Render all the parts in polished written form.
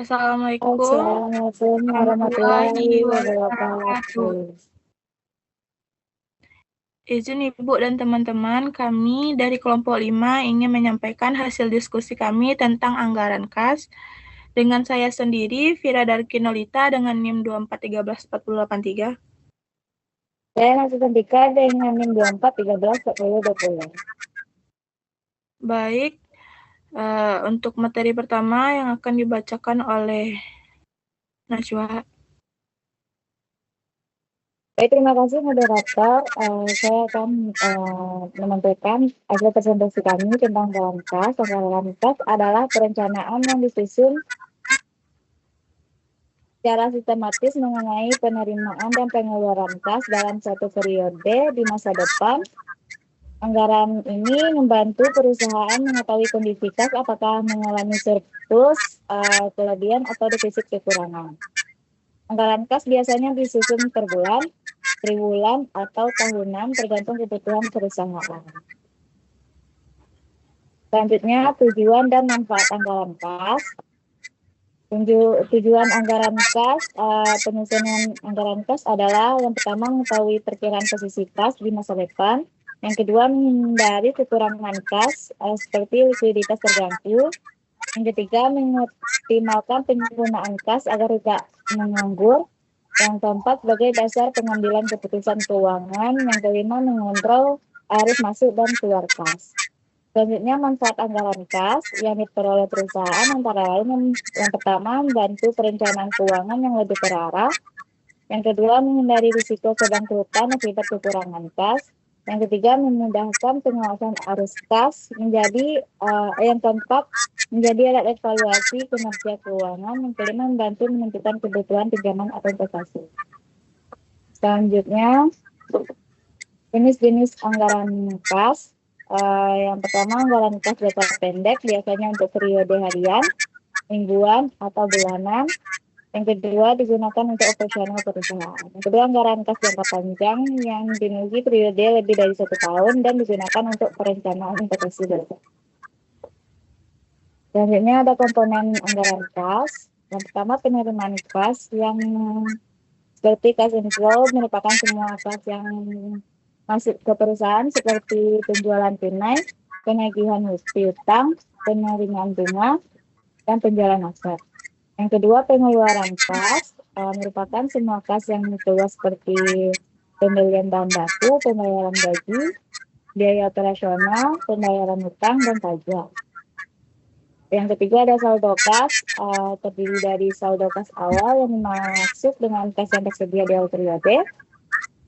Assalamualaikum Assalamualaikum warahmatullahi warahmatullahi wabarakatuh. wabarakatuh. Izin Ibu dan teman-teman, kami dari kelompok 5 ingin menyampaikan hasil diskusi kami tentang anggaran KAS dengan saya sendiri, Vira Darkinolita dengan NIM 2431483. Saya masih Tika dengan NIM 24134020. Baik, untuk materi pertama yang akan dibacakan oleh Najwa. Baik, terima kasih moderator. Saya akan menyampaikan hasil presentasi kami tentang anggaran KAS. Anggaran KAS adalah perencanaan yang disusun secara sistematis mengenai penerimaan dan pengeluaran KAS dalam satu periode di masa depan. Anggaran ini membantu perusahaan mengetahui kondisi KAS apakah mengalami surplus, kelebihan, atau defisit kekurangan. Anggaran KAS biasanya disusun per bulan, triwulan, atau tahunan tergantung kebutuhan perusahaan. Selanjutnya, tujuan dan manfaat anggaran KAS. Tujuan anggaran KAS, penyusunan anggaran KAS adalah yang pertama mengetahui perkiraan posisi KAS di masa depan. Yang kedua, menghindari kekurangan KAS seperti likuiditas terganggu. Yang ketiga, mengoptimalkan penggunaan KAS agar tidak menganggur. Yang keempat, sebagai dasar pengambilan keputusan keuangan. Yang kelima, mengontrol arus masuk dan keluar KAS. Selanjutnya, manfaat anggaran KAS yang diperoleh perusahaan antara lain yang pertama, membantu perencanaan keuangan yang lebih terarah. Yang kedua, menghindari risiko kebangkrutan akibat kekurangan KAS. Yang ketiga, memudahkan pengawasan arus KAS. Yang keempat, menjadi alat evaluasi kinerja keuangan. Yang kelima, membantu menentukan kebutuhan pinjaman atau investasi. Selanjutnya, jenis-jenis anggaran KAS. Yang pertama, anggaran KAS jangka pendek, biasanya untuk periode harian, mingguan, atau bulanan. Yang kedua, digunakan untuk operasional perusahaan. Yang kedua, anggaran KAS jangka panjang yang dimiliki periode lebih dari 1 tahun dan digunakan untuk perencanaan investasi besar. Selanjutnya ada komponen anggaran KAS. Yang pertama, penerimaan KAS yang seperti cash inflow merupakan semua KAS yang masuk ke perusahaan seperti penjualan tunai, penagihan piutang, penerimaan bunga, dan penjualan aset. Yang kedua, pengeluaran KAS merupakan semua KAS yang keluar seperti pembelian bahan baku, pembayaran gaji, biaya operasional, pembayaran hutang, dan pajak. Yang ketiga ada saldo KAS, terdiri dari saldo KAS awal yang masuk dengan KAS yang tersedia di awal periode.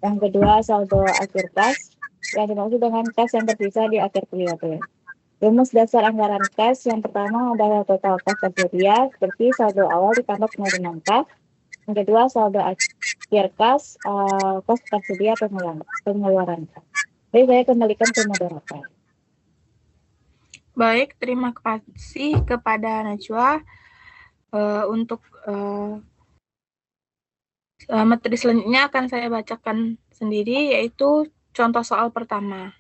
Yang kedua, saldo akhir KAS yang dimaksud dengan KAS yang terpisah di akhir periode. Rumus dasar anggaran KAS yang pertama adalah total KAS tersedia seperti saldo awal ditambah penerimaan KAS. Yang kedua, saldo akhir KAS, KAS tersedia pengeluaran KAS. Jadi saya kembalikan ke moderator. Baik, terima kasih kepada Najwa. Untuk materi selanjutnya akan saya bacakan sendiri, yaitu contoh soal pertama.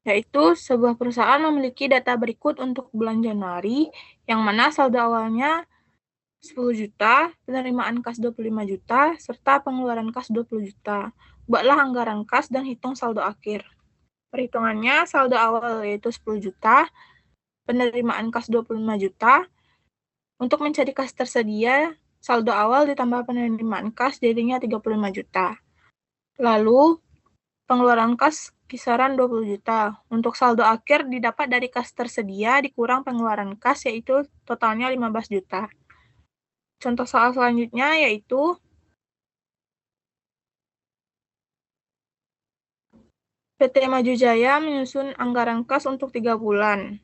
Yaitu sebuah perusahaan memiliki data berikut untuk bulan Januari, yang mana saldo awalnya 10 juta, penerimaan kas 25 juta, serta pengeluaran kas 20 juta. Buatlah anggaran kas dan hitung saldo akhir. Perhitungannya, saldo awal yaitu 10 juta, penerimaan kas 25 juta. Untuk mencari kas tersedia, saldo awal ditambah penerimaan kas jadinya 35 juta. Lalu, pengeluaran kas kisaran 20 juta. Untuk saldo akhir didapat dari kas tersedia dikurang pengeluaran kas yaitu totalnya 15 juta. Contoh soal selanjutnya yaitu PT Maju Jaya menyusun anggaran kas untuk 3 bulan.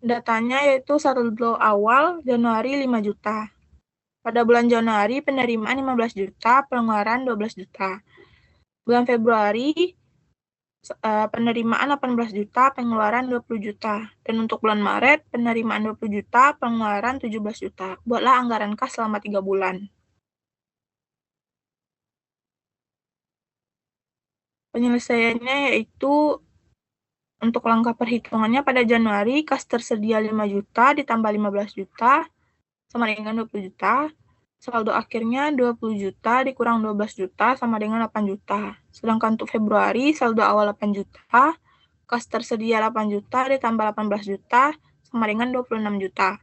Datanya yaitu saldo awal Januari 5 juta. Pada bulan Januari penerimaan 15 juta, pengeluaran 12 juta. Bulan Februari penerimaan 18 juta, pengeluaran 20 juta. Dan untuk bulan Maret penerimaan 20 juta, pengeluaran 17 juta. Buatlah anggaran kas selama 3 bulan. Penyelesaiannya yaitu untuk langkah perhitungannya pada Januari kas tersedia 5 juta ditambah 15 juta sama dengan 20 juta. Saldo akhirnya 20 juta dikurang 12 juta sama dengan 8 juta. Sedangkan untuk Februari, saldo awal 8 juta, kas tersedia 8 juta ditambah 18 juta sama dengan 26 juta.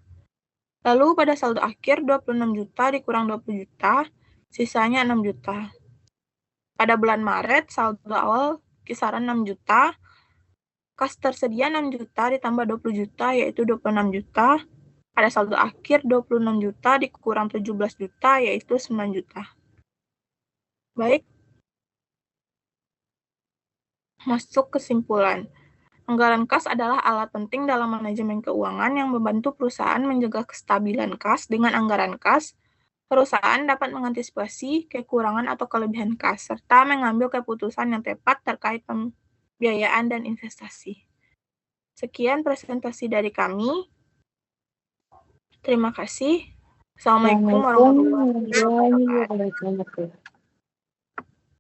Lalu pada saldo akhir 26 juta dikurang 20 juta, sisanya 6 juta. Pada bulan Maret, saldo awal kisaran 6 juta, kas tersedia 6 juta ditambah 20 juta, yaitu 26 juta. Pada saldo akhir 26 juta dikurang 17 juta, yaitu 9 juta. Baik. Masuk kesimpulan. Anggaran kas adalah alat penting dalam manajemen keuangan yang membantu perusahaan menjaga kestabilan kas. Dengan anggaran kas, perusahaan dapat mengantisipasi kekurangan atau kelebihan kas, serta mengambil keputusan yang tepat terkait pembiayaan dan investasi. Sekian presentasi dari kami. Terima kasih. Assalamualaikum warahmatullahi wabarakatuh.